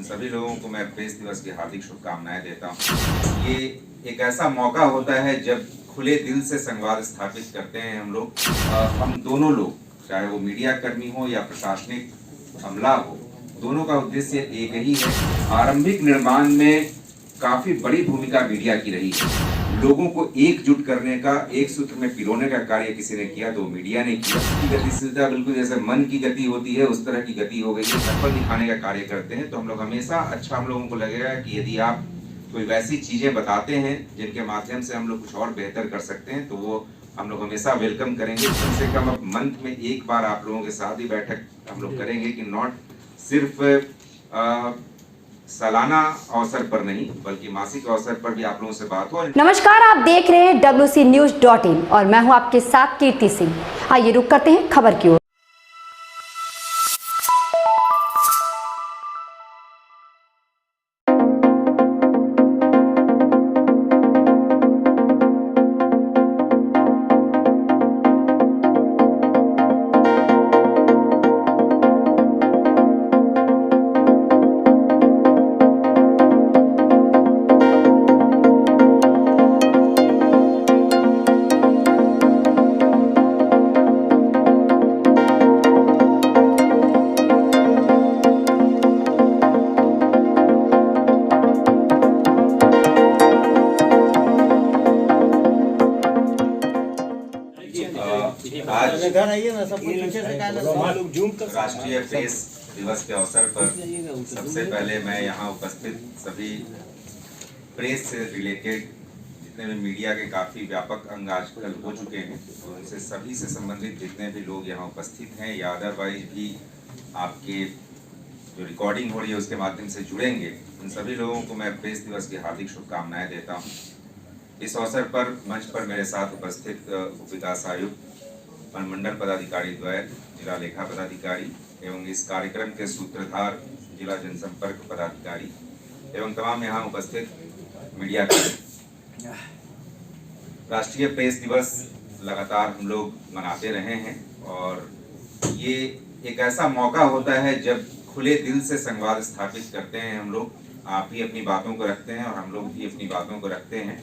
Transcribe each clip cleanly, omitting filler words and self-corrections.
उन सभी लोगों को मैं प्रेस दिवस की हार्दिक शुभकामनाएं देता हूँ। ये एक ऐसा मौका होता है जब खुले दिल से संवाद स्थापित करते हैं हम लोग। हम दोनों लोग, चाहे वो मीडिया कर्मी हो या प्रशासनिक अमला हो, दोनों का उद्देश्य एक ही है। आरंभिक निर्माण में काफी बड़ी भूमिका मीडिया की रही है। लोगों को एकजुट करने का, एक सूत्र में पिरोने का कार्य किसी ने किया तो मीडिया ने किया। की गतिशीलता बिल्कुल जैसे मन की गति होती है उस तरह की गति हो गई है। सफल दिखाने का कार्य करते हैं तो हम लोग हमेशा अच्छा, हम लोगों को लगेगा कि यदि आप कोई वैसी चीजें बताते हैं जिनके माध्यम से हम लोग कुछ और बेहतर कर सकते हैं तो वो हम लोग हमेशा वेलकम करेंगे। कम से कम अब मंथ में एक बार आप लोगों के साथ ही बैठक हम लोग करेंगे कि नॉट सिर्फ सालाना अवसर पर नहीं बल्कि मासिक अवसर पर भी आप लोगों से बात हो। नमस्कार, आप देख रहे हैं WCNews.in और मैं हूं आपके साथ कीर्ति सिंह। आइए रुक करते हैं खबर की ओर। आज राष्ट्रीय प्रेस दिवस के अवसर पर सबसे पहले मैं यहाँ उपस्थित सभी प्रेस से रिलेटेड जितने भी मीडिया के काफ़ी व्यापक अंग आजकल हो चुके हैं तो उनसे सभी से संबंधित जितने भी लोग यहाँ उपस्थित हैं या अदरवाइज भी आपके जो रिकॉर्डिंग हो रही है उसके माध्यम से जुड़ेंगे, उन सभी लोगों को मैं प्रेस दिवस की हार्दिक शुभकामनाएं देता हूँ। इस अवसर पर मंच पर मेरे साथ उपस्थित उप विकास आयुक्त, मंडल पदाधिकारी द्वय, जिला लेखा पदाधिकारी एवं इस कार्यक्रम के सूत्रधार जिला जनसंपर्क पदाधिकारी एवं तमाम यहाँ उपस्थित मीडिया कर्मी। राष्ट्रीय प्रेस दिवस लगातार हम लोग मनाते रहे हैं और ये एक ऐसा मौका होता है जब खुले दिल से संवाद स्थापित करते हैं हम लोग। आप भी अपनी बातों को रखते हैं और हम लोग भी अपनी बातों को रखते हैं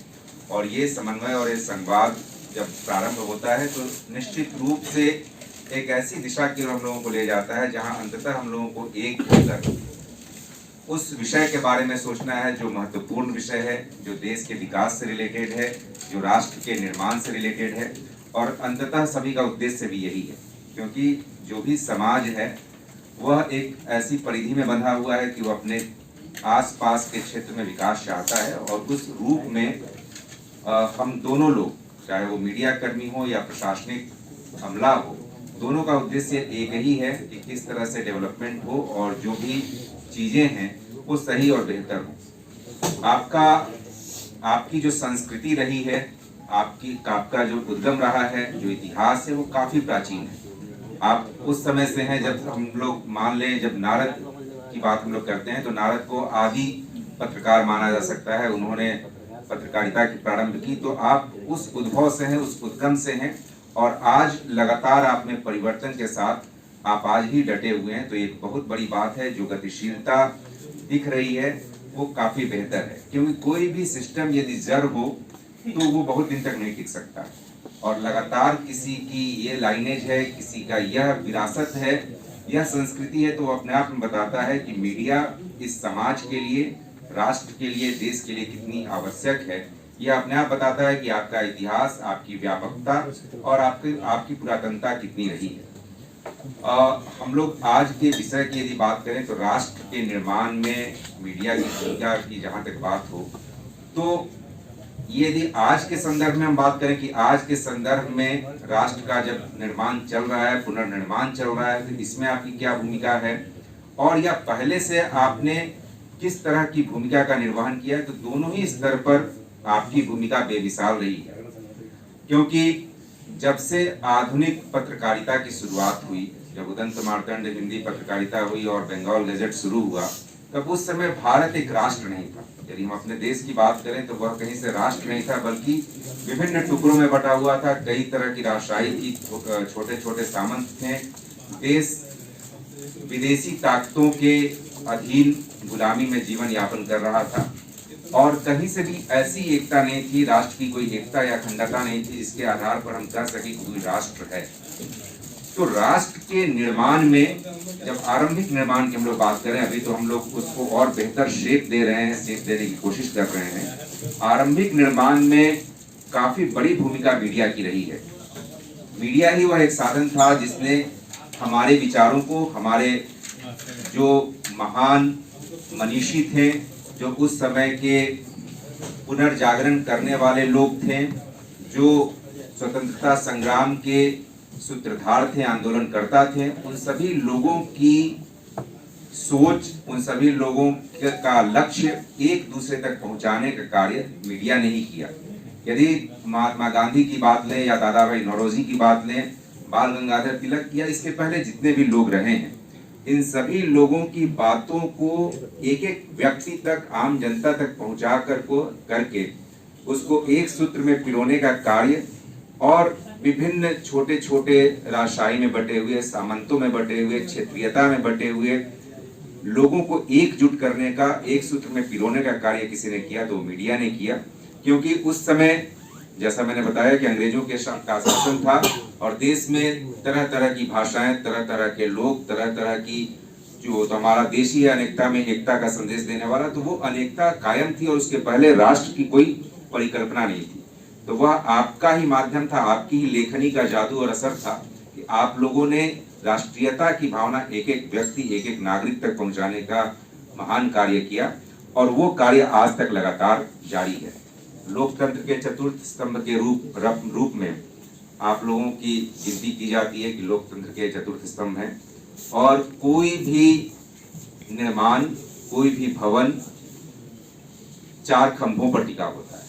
और ये समन्वय और ये संवाद जब प्रारंभ होता है तो निश्चित रूप से एक ऐसी दिशा की ओर हम लोगों को ले जाता है जहां अंततः हम लोगों को एक होकर उस विषय के बारे में सोचना है जो महत्वपूर्ण विषय है, जो देश के विकास से रिलेटेड है, जो राष्ट्र के निर्माण से रिलेटेड है और अंततः सभी का उद्देश्य भी यही है। क्योंकि जो भी समाज है वह एक ऐसी परिधि में बंधा हुआ है कि वह अपने आसपास के क्षेत्र में विकास चाहता है और उस रूप में हम दोनों लोग, चाहे वो मीडिया कर्मी हो या प्रशासनिक अमला हो, दोनों का उद्देश्य एक ही है कि किस तरह से डेवलपमेंट हो और जो भी चीजें हैं वो सही और बेहतर हो। आपकी जो संस्कृति रही है, आपका जो उद्गम रहा है, जो इतिहास है वो काफी प्राचीन है। आप उस समय से हैं जब हम लोग मान लें, जब नारद की बात हम लोग करते हैं तो नारद को आदि पत्रकार माना जा सकता है। उन्होंने पत्रकारिता की प्रारंभ की तो आप उस उद्भव से हैं, उस उद्गम से हैं और आज लगातार आप में परिवर्तन के साथ आप आज भी डटे हुए हैं। तो एक बहुत बड़ी बात है, जो गतिशीलता दिख रही है वो काफी बेहतर है। क्योंकि कोई भी सिस्टम यदि जड़ हो तो वो बहुत दिन तक नहीं टिक सकता और लगातार किसी की ये लाइनेज है, किसी का यह विरासत है, यह संस्कृति है, तो वो अपने आप में बताता है कि मीडिया इस समाज के लिए, राष्ट्र के लिए, देश के लिए कितनी आवश्यक है। यह अपने आप बताता है कि आपका इतिहास, आपकी व्यापकता और आपकी पुरातनता कितनी रही है। हम लोग आज के विषय की यदि बात करें तो राष्ट्र के निर्माण में मीडिया की भूमिका की जहाँ तक बात हो तो यदि आज के संदर्भ में हम बात करें कि आज के संदर्भ में राष्ट्र का जब निर्माण चल रहा है, पुनर्निर्माण चल रहा है, तो इसमें आपकी क्या भूमिका है और या पहले से आपने किस तरह की भूमिका का निर्वहन किया है, तो दोनों ही स्तर पर आपकी भूमिका बेमिसाल रही है। क्योंकि जब से आधुनिक पत्रकारिता की शुरुआत हुई, जब उदंत मार्तंड हिंदी पत्रकारिता हुई और बंगाल गजट शुरू हुआ, तब उस समय भारत एक राष्ट्र नहीं था। यदि हम अपने देश की बात करें तो वह कहीं से राष्ट्र नहीं था बल्कि विभिन्न टुकड़ों में बटा हुआ था। कई तरह की राजशाही की छोटे छोटे सामंत थे। देश विदेशी ताकतों के अधीन गुलामी में जीवन यापन कर रहा था और कहीं से भी ऐसी एकता नहीं थी, राष्ट्र की कोई एकता या अखंडता नहीं थी जिसके आधार पर हम कह सके कोई राष्ट्र है। तो राष्ट्र के निर्माण में जब आरंभिक निर्माण की हम लोग बात करें, अभी तो हम लोग उसको और बेहतर शेप दे रहे हैं, शेप देने की कोशिश कर रहे हैं। आरंभिक निर्माण में काफी बड़ी भूमिका मीडिया की रही है। मीडिया ही वह एक साधन था जिसने हमारे विचारों को, हमारे जो महान मनीषी थे, जो उस समय के पुनर्जागरण करने वाले लोग थे, जो स्वतंत्रता संग्राम के सूत्रधार थे, आंदोलनकर्ता थे, उन सभी लोगों की सोच, उन सभी लोगों का लक्ष्य एक दूसरे तक पहुंचाने का कार्य मीडिया ने ही किया। यदि महात्मा गांधी की बात लें या दादा भाई नौरोजी की बात लें, बाल गंगाधर तिलक या इसके पहले जितने भी लोग रहे हैं, इन सभी लोगों की बातों को एक एक व्यक्ति तक, आम जनता तक पहुंचा करके उसको एक सूत्र में पिरोने का कार्य और विभिन्न छोटे छोटे राजशाही में बटे हुए, सामंतों में बटे हुए, क्षेत्रीयता में बटे हुए लोगों को एकजुट करने का, एक सूत्र में पिरोने का कार्य किसी ने किया तो मीडिया ने किया। क्योंकि उस समय जैसा मैंने बताया कि अंग्रेजों के का शासन था और देश में तरह तरह की भाषाएं, तरह तरह के लोग, तरह तरह की जो तो हमारा देश ही अनेकता में एकता का संदेश देने वाला, तो वो अनेकता कायम थी और उसके पहले राष्ट्र की कोई परिकल्पना नहीं थी। तो वह आपका ही माध्यम था, आपकी ही लेखनी का जादू और असर था कि आप लोगों ने राष्ट्रीयता की भावना एक एक व्यक्ति, एक एक नागरिक तक पहुंचाने का महान कार्य किया और वो कार्य आज तक लगातार जारी है। लोकतंत्र के चतुर्थ स्तंभ के रूप में आप लोगों की गिनती की जाती है कि लोकतंत्र के चतुर्थ स्तंभ हैं और कोई भी निर्माण, कोई भी भवन 4 खंभों पर टिका होता है।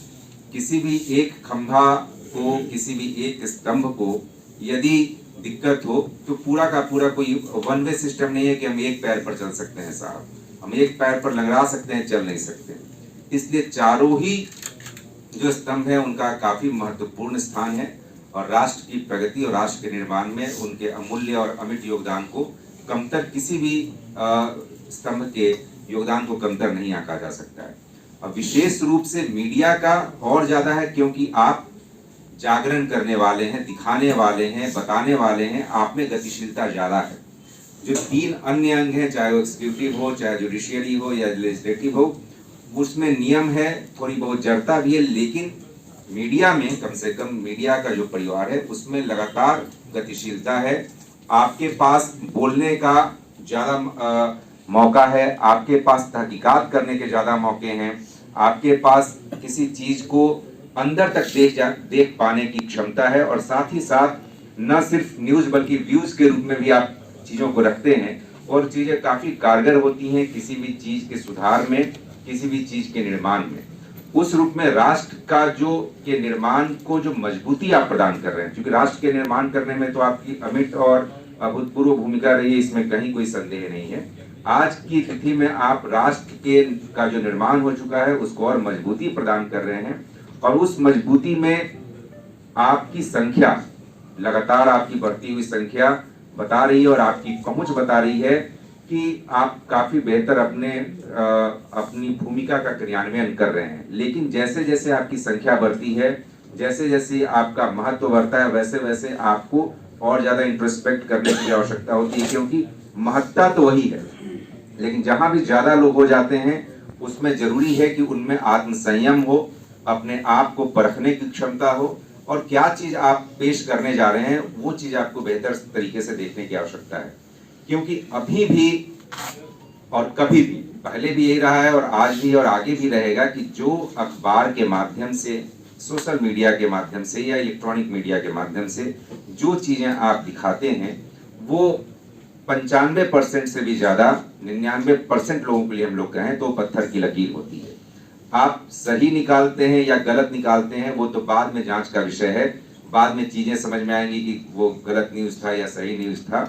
किसी भी एक खंभा को, किसी भी एक स्तंभ को यदि दिक्कत हो तो पूरा का पूरा कोई वन वे सिस्टम नहीं है कि हम एक पैर पर चल सकते हैं साहब, हम एक पैर पर लंगड़ा सकते हैं, चल नहीं सकते। इसलिए चारों ही जो स्तंभ है उनका काफी महत्वपूर्ण स्थान है और राष्ट्र की प्रगति और राष्ट्र के निर्माण में उनके अमूल्य और अमिट योगदान को कमतर, किसी भी स्तंभ के योगदान को कमतर नहीं आंका जा सकता है। और विशेष रूप से मीडिया का और ज्यादा है क्योंकि आप जागरण करने वाले हैं, दिखाने वाले हैं, बताने वाले हैं, आप में गतिशीलता ज्यादा है। जो 3 अन्य अंग हैं, चाहे वो एग्जीक्यूटिव हो, चाहे जुडिशियरी हो या लेजिस्लेटिव हो, उसमें नियम है, थोड़ी बहुत जड़ता भी है, लेकिन मीडिया में कम से कम मीडिया का जो परिवार है उसमें लगातार गतिशीलता है। आपके पास बोलने का ज्यादा मौका है, आपके पास तहकीकात करने के ज्यादा मौके हैं, आपके पास किसी चीज को अंदर तक देख पाने की क्षमता है और साथ ही साथ न सिर्फ न्यूज बल्कि व्यूज के रूप में भी आप चीजों को रखते हैं और चीजें काफी कारगर होती हैं किसी भी चीज के सुधार में, किसी भी चीज के निर्माण में। उस रूप में राष्ट्र का के निर्माण को जो मजबूती आप प्रदान कर रहे हैं, क्योंकि राष्ट्र के निर्माण करने में तो आपकी अमिट और अभूतपूर्व भूमिका रही है, इसमें कहीं कोई संदेह नहीं है। आज की तिथि में आप राष्ट्र का जो निर्माण हो चुका है उसको और मजबूती प्रदान कर रहे हैं और उस मजबूती में आपकी संख्या, लगातार आपकी बढ़ती हुई संख्या बता रही है और आपकी पहुंच बता रही है कि आप काफी बेहतर अपनी भूमिका का क्रियान्वयन कर रहे हैं। लेकिन जैसे जैसे आपकी संख्या बढ़ती है, जैसे जैसे आपका महत्व बढ़ता है, वैसे वैसे आपको और ज्यादा इंट्रोस्पेक्ट करने की आवश्यकता होती है, क्योंकि महत्ता तो वही है, लेकिन जहां भी ज्यादा लोग हो जाते हैं उसमें जरूरी है कि उनमें आत्मसंयम हो, अपने आप को परखने की क्षमता हो और क्या चीज आप पेश करने जा रहे हैं वो चीज आपको बेहतर तरीके से देखने की आवश्यकता है। क्योंकि अभी भी और कभी भी, पहले भी यही रहा है और आज भी और आगे भी रहेगा कि जो अखबार के माध्यम से, सोशल मीडिया के माध्यम से या इलेक्ट्रॉनिक मीडिया के माध्यम से जो चीजें आप दिखाते हैं वो 95% से भी ज्यादा, 99% लोगों के लिए हम लोग कहें तो पत्थर की लकीर होती है। आप सही निकालते हैं या गलत निकालते हैं वो तो बाद में जांच का विषय है, बाद में चीजें समझ में आएंगी कि वो गलत न्यूज था या सही न्यूज था।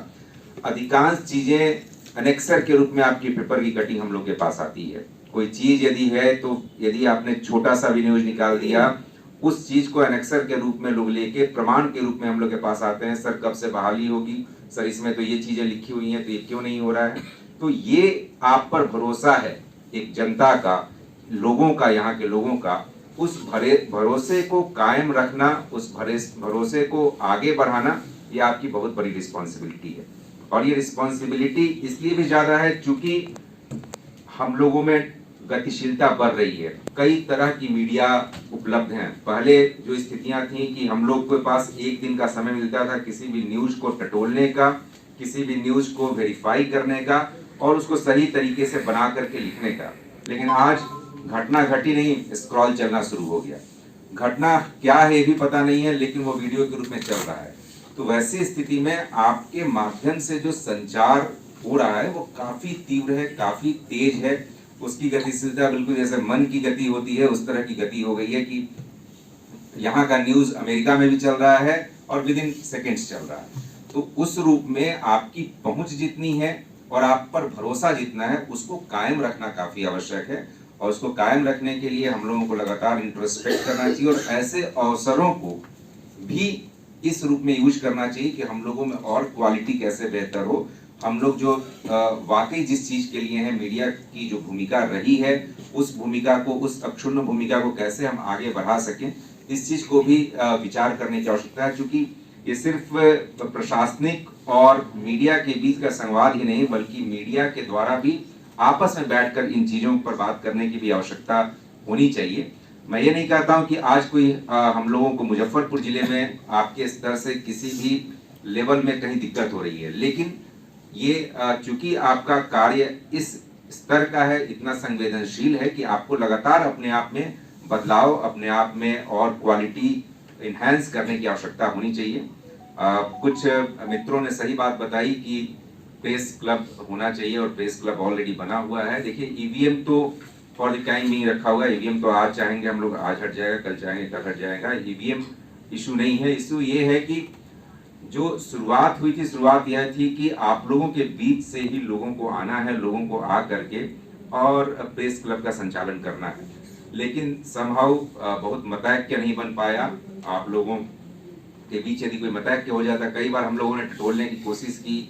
अधिकांश चीजें अनेक्सर के रूप में आपकी पेपर की कटिंग हम लोग के पास आती है। कोई चीज यदि है तो यदि आपने छोटा सा भी न्यूज निकाल दिया, उस चीज को एनेक्सर के रूप में लोग लेके प्रमाण के रूप में हम लोग के पास आते हैं। सर कब से बहाली होगी, सर इसमें तो ये चीजें लिखी हुई हैं तो ये क्यों नहीं हो रहा है। तो ये आप पर भरोसा है एक जनता का, लोगों का, यहाँ के लोगों का, उस भरोसे को कायम रखना, उस भरोसे को आगे बढ़ाना, ये आपकी बहुत बड़ी रिस्पॉन्सिबिलिटी है। और ये रिस्पॉन्सिबिलिटी इसलिए भी ज़्यादा है क्योंकि हम लोगों में गतिशीलता बढ़ रही है। कई तरह की मीडिया उपलब्ध हैं। पहले जो स्थितियां थी कि हम लोग के पास एक दिन का समय मिलता था किसी भी न्यूज को टटोलने का, किसी भी न्यूज को वेरीफाई करने का और उसको सही तरीके से बना करके लिखने का। लेकिन आज घटना घटी नहीं, स्क्रॉल चलना शुरू हो गया। घटना क्या है ये भी पता नहीं है, लेकिन वो वीडियो के रूप में चल रहा है। तो वैसी स्थिति में आपके माध्यम से जो संचार हो रहा है वो काफी तीव्र है, काफी तेज है। उसकी गतिशीलता बिल्कुल जैसे मन की गति होती है उस तरह की गति हो गई है कि यहाँ का न्यूज अमेरिका में भी चल रहा है और विद इन सेकेंड्स चल रहा है। तो उस रूप में आपकी पहुंच जितनी है और आप पर भरोसा जितना है उसको कायम रखना काफी आवश्यक है। और उसको कायम रखने के लिए हम लोगों को लगातार इंट्रोस्पेक्ट करना चाहिए और ऐसे अवसरों को भी इस रूप में यूज करना चाहिए कि हम लोगों में और क्वालिटी कैसे बेहतर हो। हम लोग जो वाकई जिस चीज के लिए है, मीडिया की जो भूमिका रही है उस भूमिका को, उस अक्षुण्ण भूमिका को कैसे हम आगे बढ़ा सकें, इस चीज को भी विचार करने की आवश्यकता है। क्योंकि ये सिर्फ प्रशासनिक और मीडिया के बीच का संवाद ही नहीं बल्कि मीडिया के द्वारा भी आपस में बैठकर इन चीजों पर बात करने की भी आवश्यकता होनी चाहिए। मैं ये नहीं कहता हूं कि आज कोई हम लोगों को मुजफ्फरपुर जिले में आपके स्तर से किसी भी लेवल में कहीं दिक्कत हो रही है, लेकिन ये चूंकि आपका कार्य इस स्तर का है, इतना संवेदनशील है कि आपको लगातार अपने आप में बदलाव, अपने आप में और क्वालिटी इन्हांस करने की आवश्यकता होनी चाहिए। कुछ मित्रों ने सही बात बताई कि प्रेस क्लब होना चाहिए और प्रेस क्लब ऑलरेडी बना हुआ है। देखिए ईवीएम तो फॉर द टाइम नहीं रखा हुआ है। ईवीएम तो आज चाहेंगे हम लोग आज हट जाएगा, कल चाहेंगे कल हट जाएगा। ईवीएम इशू नहीं है। इशू ये है कि जो शुरुआत हुई थी, शुरुआत यह थी कि आप लोगों के बीच से ही लोगों को आना है, लोगों को आ करके और प्रेस क्लब का संचालन करना है। लेकिन समहाउ बहुत मतैक्य नहीं बन पाया। आप लोगों के बीच यदि कोई मतैक्य हो जाता, कई बार हम लोगों ने टटोलने की कोशिश की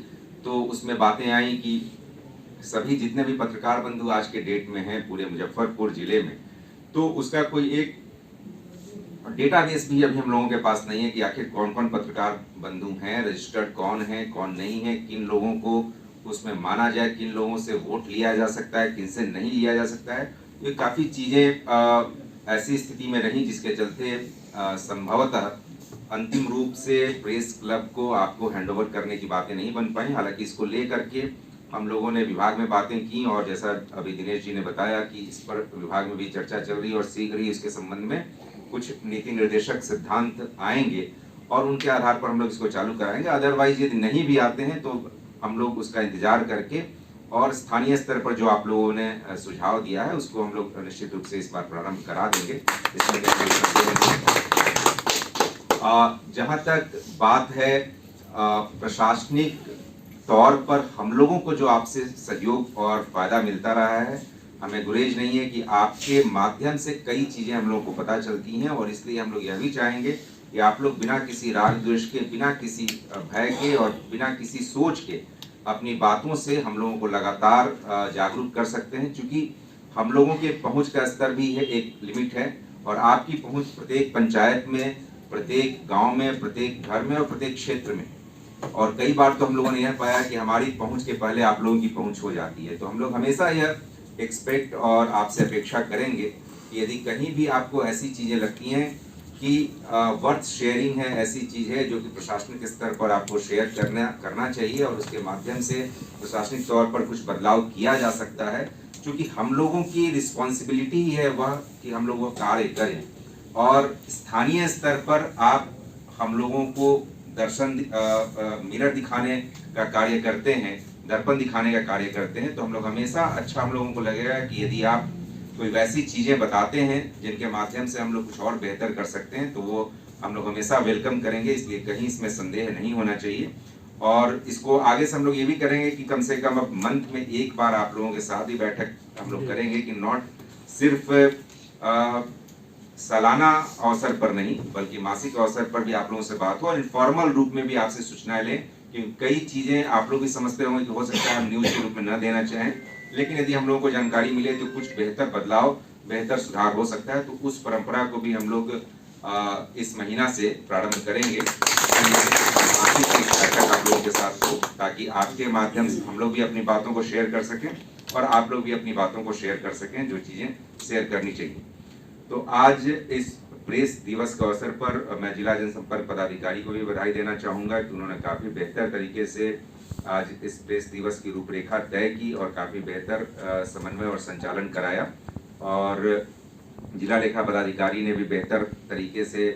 तो उसमें बातें आई कि सभी जितने भी पत्रकार बंधु आज के डेट में हैं पूरे मुजफ्फरपुर जिले में, तो उसका कोई एक डेटाबेस भी अभी हम लोगों के पास नहीं है कि आखिर कौन कौन पत्रकार बंधु हैं, रजिस्टर्ड कौन है कौन नहीं है, किन लोगों को उसमें माना जाए, किन लोगों से वोट लिया जा सकता है, किन से नहीं लिया जा सकता है। ये काफ़ी चीज़ें ऐसी स्थिति में रही जिसके चलते संभवतः अंतिम रूप से प्रेस क्लब को आपको हैंडओवर करने की बातें नहीं बन पाई। हालांकि इसको लेकर के हम लोगों ने विभाग में बातें की और जैसा अभी दिनेश जी ने बताया कि इस पर विभाग में भी चर्चा चल रही है और शीघ्र ही इसके संबंध में कुछ नीति निर्देशक सिद्धांत आएंगे और उनके आधार पर हम लोग इसको चालू कराएंगे। अदरवाइज यदि नहीं भी आते हैं तो हम लोग उसका इंतजार करके और स्थानीय स्तर पर जो आप लोगों ने सुझाव दिया है उसको हम लोग निश्चित रूप से इस बार प्रारंभ करा देंगे। जहाँ तक बात है प्रशासनिक तौर पर हम लोगों को जो आपसे सहयोग और फायदा मिलता रहा है, हमें गुरेज नहीं है कि आपके माध्यम से कई चीज़ें हम लोगों को पता चलती हैं और इसलिए हम लोग यह भी चाहेंगे कि आप लोग बिना किसी राग द्वेष के, बिना किसी भय के और बिना किसी सोच के अपनी बातों से हम लोगों को लगातार जागरूक कर सकते हैं। क्योंकि हम लोगों के पहुंच का स्तर भी है, एक लिमिट है और आपकी पहुंच प्रत्येक पंचायत में, प्रत्येक गांव में, प्रत्येक घर में और प्रत्येक क्षेत्र में। और कई बार तो हम लोगों ने यह पाया कि हमारी पहुंच के पहले आप लोगों की पहुंच हो जाती है। तो हम लोग हमेशा यह एक्सपेक्ट और आपसे अपेक्षा करेंगे कि यदि कहीं भी आपको ऐसी चीज़ें लगती हैं कि वर्थ शेयरिंग है, ऐसी चीज़ है जो कि प्रशासनिक स्तर पर आपको शेयर करना चाहिए और उसके माध्यम से प्रशासनिक तौर पर कुछ बदलाव किया जा सकता है, क्योंकि हम लोगों की रिस्पॉन्सिबिलिटी ही है वह कि हम लोग वो कार्य करें। और स्थानीय स्तर पर आप हम लोगों को दर्शन मिरर दिखाने का कार्य करते हैं, दर्पण दिखाने का कार्य करते हैं, तो हम लोग हमेशा अच्छा हम लोगों को लगेगा कि यदि आप कोई वैसी चीज़ें बताते हैं जिनके माध्यम से हम लोग कुछ और बेहतर कर सकते हैं तो वो हम लोग हमेशा वेलकम करेंगे। इसलिए कहीं इसमें संदेह नहीं होना चाहिए। और इसको आगे से हम लोग ये भी करेंगे कि कम से कम अब मंथ में एक बार आप लोगों के साथ ही बैठक हम लोग करेंगे कि नॉट सिर्फ सालाना अवसर पर नहीं बल्कि मासिक अवसर पर भी आप लोगों से बात हो और इनफॉर्मल रूप में भी आपसे सूचनाएं लें क्योंकि कई चीज़ें आप लोग भी समझते होंगे कि हो सकता है हम न्यूज़ के रूप में न देना चाहें, लेकिन यदि हम लोगों को जानकारी मिले तो कुछ बेहतर बदलाव, बेहतर सुधार हो सकता है। तो उस परंपरा को भी हम लोग इस महीना से प्रारंभ करेंगे। आप लोगों के साथ हो, ताकि आपके माध्यम से हम लोग भी अपनी बातों को शेयर कर सकें और आप लोग भी अपनी बातों को शेयर कर सकें जो चीज़ें शेयर करनी चाहिए। तो आज इस प्रेस दिवस के अवसर पर मैं जिला जनसंपर्क पदाधिकारी को भी बधाई देना चाहूँगा कि उन्होंने काफ़ी बेहतर तरीके से आज इस प्रेस दिवस की रूपरेखा तय की और काफ़ी बेहतर समन्वय और संचालन कराया। और जिला लेखा पदाधिकारी ने भी बेहतर तरीके से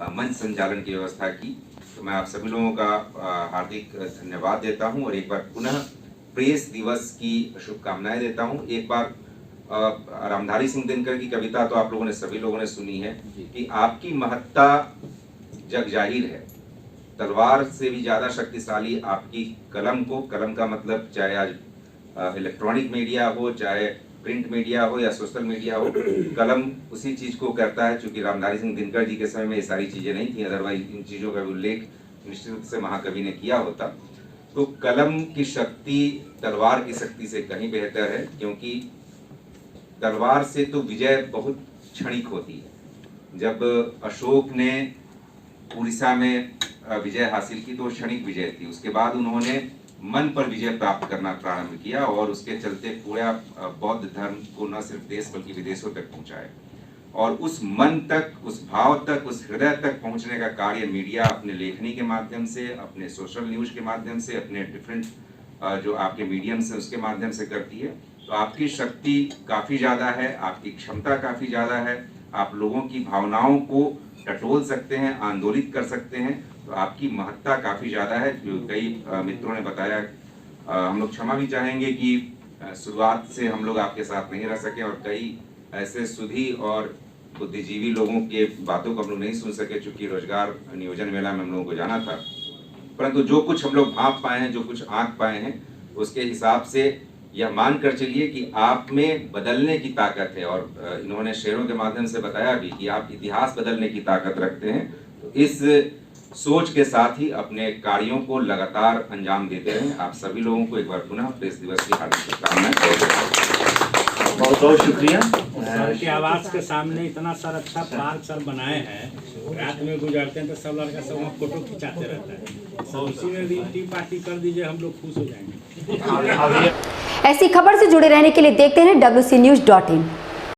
मंच संचालन की व्यवस्था की। तो मैं आप सभी लोगों का हार्दिक धन्यवाद देता हूं और एक बार पुनः प्रेस दिवस की शुभकामनाएं देता हूं। एक बार रामधारी सिंह दिनकर की कविता तो आप लोगों ने, सभी लोगों ने सुनी है कि आपकी महत्ता जग जाहिर है, तलवार से भी ज़्यादा शक्तिशाली आपकी कलम को, कलम का मतलब चाहे आज इलेक्ट्रॉनिक मीडिया हो, चाहे प्रिंट मीडिया हो या सोशल मीडिया हो, कलम उसी चीज़ को करता है। चूँकि रामधारी सिंह दिनकर जी के समय में ये सारी चीज़ें नहीं थी, अदरवाइज इन चीज़ों का उल्लेख निश्चित रूप से महाकवि ने किया होता। तो कलम की शक्ति तलवार की शक्ति से कहीं बेहतर है, क्योंकि तलवार से तो विजय बहुत क्षणिक होती है। जब अशोक ने उड़ीसा में विजय हासिल की तो क्षणिक विजय थी, उसके बाद उन्होंने मन पर विजय प्राप्त करना प्रारंभ किया और उसके चलते पूरा बौद्ध धर्म को न सिर्फ देश बल्कि विदेशों तक पहुंचाए। और उस मन तक, उस भाव तक, उस हृदय तक पहुंचने का कार्य मीडिया अपने लेखनी के माध्यम से, अपने सोशल न्यूज़ के माध्यम से, अपने डिफरेंट जो आपके मीडियम से उसके माध्यम से करती है। तो आपकी शक्ति काफ़ी ज़्यादा है, आपकी क्षमता काफ़ी ज़्यादा है, आप लोगों की भावनाओं को टटोल सकते हैं, आंदोलित कर सकते हैं। तो आपकी महत्ता काफ़ी ज़्यादा है। जो कई मित्रों ने बताया, हम लोग क्षमा भी चाहेंगे कि शुरुआत से हम लोग आपके साथ नहीं रह सके और कई ऐसे सुधी और बुद्धिजीवी लोगों के बातों को हम लोग नहीं सुन सके, चूँकि रोजगार नियोजन मेला में हम लोगों को जाना था। परंतु जो कुछ हम लोग भांप पाए हैं, जो कुछ आंक पाए हैं, उसके हिसाब से यह मान कर चलिए कि आप में बदलने की ताकत है। और इन्होंने शेरों के माध्यम से बताया भी कि आप इतिहास बदलने की ताकत रखते हैं। तो इस सोच के साथ ही अपने कार्यों को लगातार अंजाम देते रहें। आप सभी लोगों को एक बार पुनः प्रेस दिवस की हार्दिक शुभकामनाएं। बहुत बहुत शुक्रिया। सर के आवास के सामने इतना सर अच्छा पार्क सर बनाए हैं, रात में गुजरते हैं तो सब लड़का सब वहाँ फोटो खिंचाते रहता है। सर उसी में भी टी पार्टी कर दीजिए, हम लोग खुश हो जाएंगे। ऐसी खबर से जुड़े रहने के लिए देखते हैं WCNews.in।